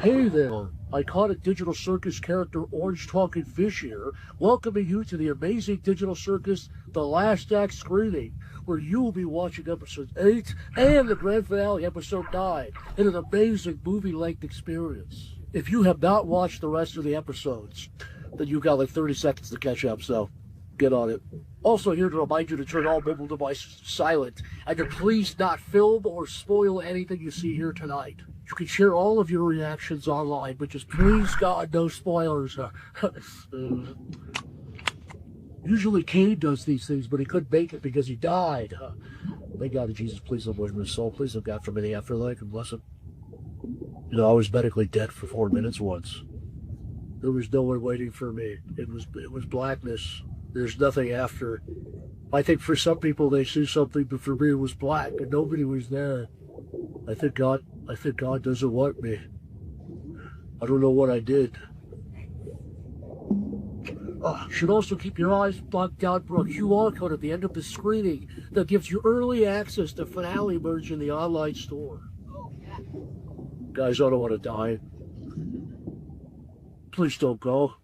Hey there, iconic digital circus character Orange Talking Fish here, welcoming you to the amazing digital circus The Last Act screening, where you will be watching episode 8 and the grand finale episode 9 in an amazing movie-length experience. If you have not watched the rest of the episodes, then you've got like 30 seconds to catch up, so get on it. Also here to remind you to turn all mobile devices silent and to please not film or spoil anything you see here tonight. You can share all of your reactions online, but just please God, no spoilers. Usually Cain does these things, but he couldn't make it because he died. May God of Jesus please avoid his soul. Please have God from any afterlife and bless him. You know, I was medically dead for 4 minutes once. There was no one waiting for me. It was blackness. There's nothing after. I think for some people they see something, but for me it was black and nobody was there. I think God doesn't want me. I don't know what I did. Should also keep your eyes blocked out for a QR code at the end of the screening that gives you early access to finale merch in the online store. Guys, I don't want to die. Please don't go.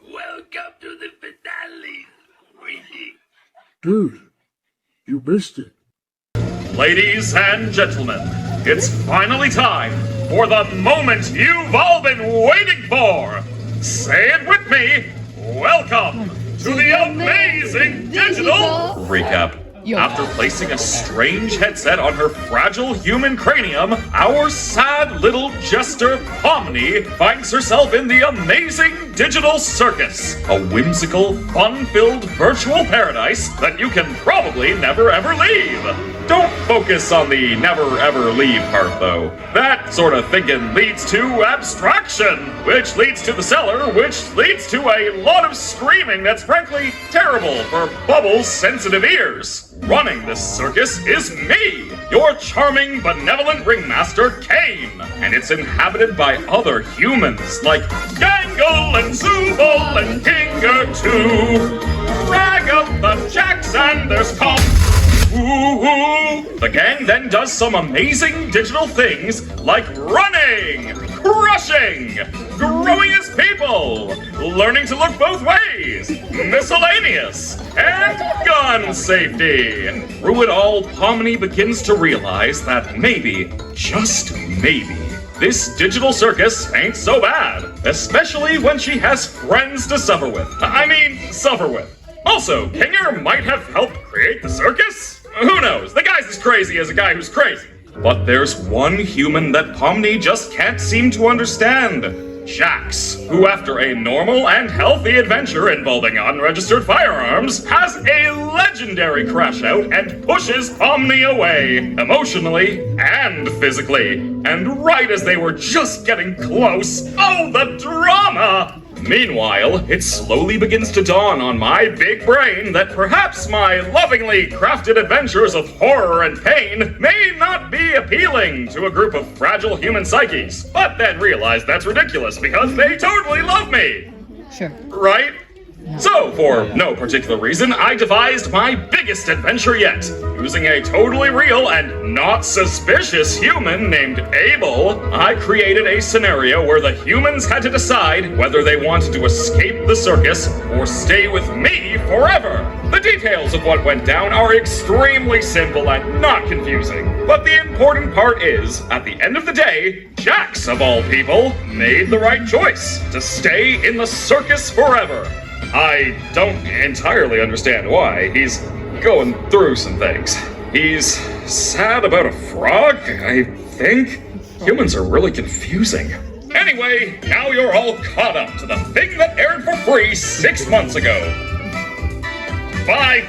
Welcome to the finale. Dude, you missed it. Ladies and gentlemen, it's finally time for the moment you've all been waiting for. Say it with me. Welcome to the amazing digital recap. After placing a strange headset on her fragile human cranium, our sad little jester Pomni finds herself in the amazing digital circus, a whimsical, fun-filled virtual paradise that you can probably never ever leave. Don't focus on the never ever leave part though. That sort of thinking leads to abstraction, which leads to the cellar, which leads to a lot of screaming that's frankly terrible for Bubbles' sensitive ears. Running this circus is me, your charming, benevolent ringmaster, Caine, and it's inhabited by other humans like Gangle and Zooble and Kinger too. Ragatha, Jax, and there's Tom. The gang then does some amazing digital things like running, crushing, growing as people, learning to look both ways, miscellaneous, and gun safety. Through it all, Pomni begins to realize that maybe, just maybe, this digital circus ain't so bad, especially when she has friends to suffer with. Suffer with. Also, Kinger might have helped create the circus? Who knows? The guy's as crazy as a guy who's crazy. But there's one human that Pomni just can't seem to understand. Jax, who after a normal and healthy adventure involving unregistered firearms, has a legendary crash out and pushes Pomni away, emotionally and physically. And right as they were just getting close, oh, the drama! Meanwhile, it slowly begins to dawn on my big brain that perhaps my lovingly crafted adventures of horror and pain may not be appealing to a group of fragile human psyches, but then realize that's ridiculous because they totally love me. Sure. Right? So, for no particular reason, I devised my biggest adventure yet. Using a totally real and not suspicious human named Abel, I created a scenario where the humans had to decide whether they wanted to escape the circus or stay with me forever. The details of what went down are extremely simple and not confusing. But the important part is, at the end of the day, Jax, of all people, made the right choice to stay in the circus forever. I don't entirely understand why. He's going through some things. He's sad about a frog, I think. Humans are really confusing. Anyway, now you're all caught up to the thing that aired for free 6 months ago. Bye!